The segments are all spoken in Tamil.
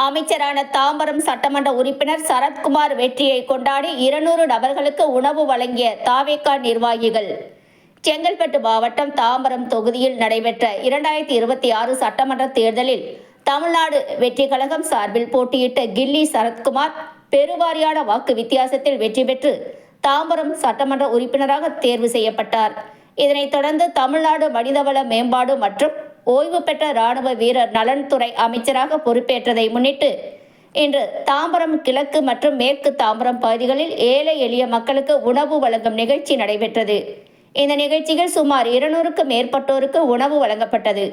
அமைச்சரான தாம்பரம் சட்டமன்ற உறுப்பினர் சரத்குமார் வெற்றியை கொண்டாடி 200 நபர்களுக்கு உணவு வழங்கிய தாவேகா நிர்வாகிகள். செங்கல்பட்டு மாவட்டம் தாம்பரம் தொகுதியில் நடைபெற்ற 2026 சட்டமன்ற தேர்தலில் தமிழ்நாடு வெற்றி கழகம் சார்பில் போட்டியிட்ட கில்லி சரத்குமார் பெருவாரியான வாக்கு வித்தியாசத்தில் வெற்றி பெற்று தாம்பரம் சட்டமன்ற உறுப்பினராக தேர்வு செய்யப்பட்டார். இதனைத் தொடர்ந்து தமிழ்நாடு மனிதவள மேம்பாடு மற்றும் ஓய்வு பெற்ற இராணுவ வீரர் நலன்துறை அமைச்சராக பொறுப்பேற்றதை முன்னிட்டு இன்று தாம்பரம் கிழக்கு மற்றும் மேற்கு தாம்பரம் பகுதிகளில் ஏழை எளிய மக்களுக்கு உணவு வழங்கும் நிகழ்ச்சி நடைபெற்றது. இந்த நிகழ்ச்சியில் சுமார் 200க்கும் மேற்பட்டோருக்கு உணவு வழங்கப்பட்டது.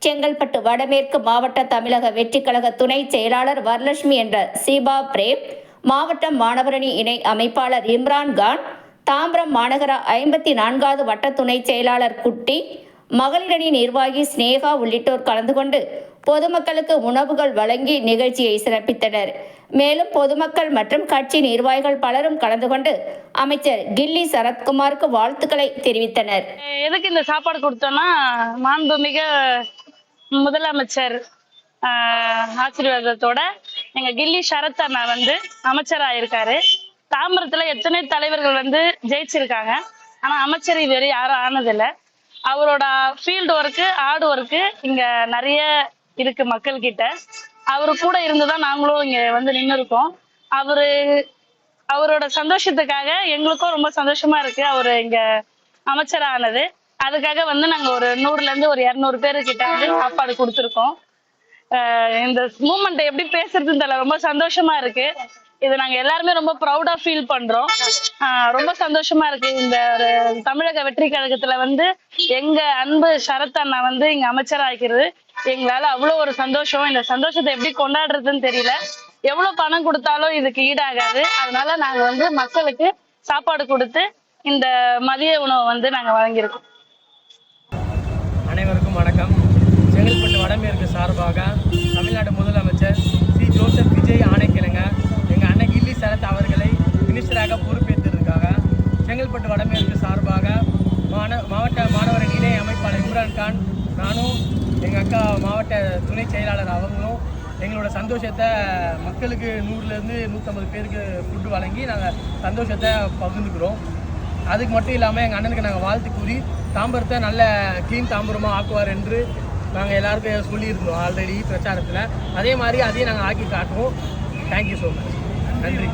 செங்கல்பட்டு வடமேற்கு மாவட்ட தமிழக வெற்றி கழக துணை செயலாளர் வரலட்சுமி என்ற சீபா பிரேம், மாவட்ட மாணவரணி இணை அமைப்பாளர் இம்ரான்கான், தாம்பரம் மாநகர 54வது வட்ட துணை செயலாளர் குட்டி, மகளிரணி நிர்வாகி ஸ்னேகா உள்ளிட்டோர் கலந்து கொண்டு பொதுமக்களுக்கு உணவுகள் வழங்கி நிகழ்ச்சியை சிறப்பித்தனர். மேலும் பொதுமக்கள் மற்றும் கட்சி நிர்வாகிகள் பலரும் கலந்து கொண்டு அமைச்சர் கில்லி சரத்குமாருக்கு வாழ்த்துக்களை தெரிவித்தனர். எதுக்கு இந்த சாப்பாடு கொடுத்தோம்னா, மாண்புமிகு முதலமைச்சர் ஆசீர்வாதத்தோட எங்க கில்லி சரத் அண்ணா அமைச்சராயிருக்காரு. தாம்பரத்துல எத்தனை தலைவர்கள் ஜெயிச்சிருக்காங்க, ஆனா அமைச்சர் இதுவரை யாரும் ஆனதில்லை. அவரோட ஃபீல்டு ஒர்க்கு, ஹார்ட் ஒர்க்கு இங்க நிறைய இருக்கு மக்கள் கிட்ட. அவரு கூட இருந்துதான் நாங்களும் இங்க நின்று இருக்கோம். அவரோட சந்தோஷத்துக்காக எங்களுக்கும் ரொம்ப சந்தோஷமா இருக்கு அவரு இங்க அமைச்சரானது. அதுக்காக நாங்க ஒரு 100ல இருந்து ஒரு 200 பேரு கிட்ட சாப்பாடு கொடுத்துருக்கோம். இந்த மூமெண்ட் எப்படி பேசுறதுன்னு தெரியல, ரொம்ப சந்தோஷமா இருக்கு. இது நாங்க எல்லாருமே ரொம்ப ப்ரௌடா ஃபீல் பண்றோம். ரொம்ப சந்தோஷமா இருக்கு. இந்த ஒரு தமிழக வெற்றி கழகத்துல எங்க அன்பு சரத் அண்ணா இங்க அமைச்சராகிறது எங்களால அவ்வளவு ஒரு சந்தோஷம். இந்த சந்தோஷத்தை எப்படி கொண்டாடுறதுன்னு தெரியல. எவ்வளவு பணம் கொடுத்தாலும் இதுக்கு ஈடாகாது. அதனால நாங்க மக்களுக்கு சாப்பாடு கொடுத்து இந்த மதிய உணவு நாங்க வழங்கியிருக்கோம். அனைவருக்கும் வணக்கம். செங்கல்பட்டு வடமேற்கு சார்பாக தமிழ்நாடு முதலமைச்சர் ஸ்ரீ ஜோசப் விஜய் ஆணைக்கிழங்க எங்கள் அண்ணன் கில்லி சரத் அவர்களை மினிஸ்டராக பொறுப்பேற்றிருக்காங்க. செங்கல்பட்டு வடமேற்கு சார்பாக மாவட்ட மாணவர் இணை அமைப்பாளர் இம்ரான்கான், நானும் எங்கள் அக்கா மாவட்ட துணை செயலாளர் அவங்களும் எங்களோட சந்தோஷத்தை மக்களுக்கு 100லேருந்து 150 பேருக்கு ஃபுட்டு வழங்கி நாங்கள் சந்தோஷத்தை பகிர்ந்துக்கிறோம். அதுக்கு மட்டும் இல்லாமல் எங்கள் அண்ணனுக்கு நாங்கள் வாழ்த்து கூறி தாம்பரத்தை நல்ல க்ளீன் தாம்பரமாக ஆக்குவார் என்று நாங்கள் எல்லாருக்கும் சொல்லியிருந்தோம் ஆல்ரெடி பிரச்சாரத்தில். அதே மாதிரி அதையும் நாங்கள் ஆக்கி காட்டுவோம். Thank you so much. நன்றி.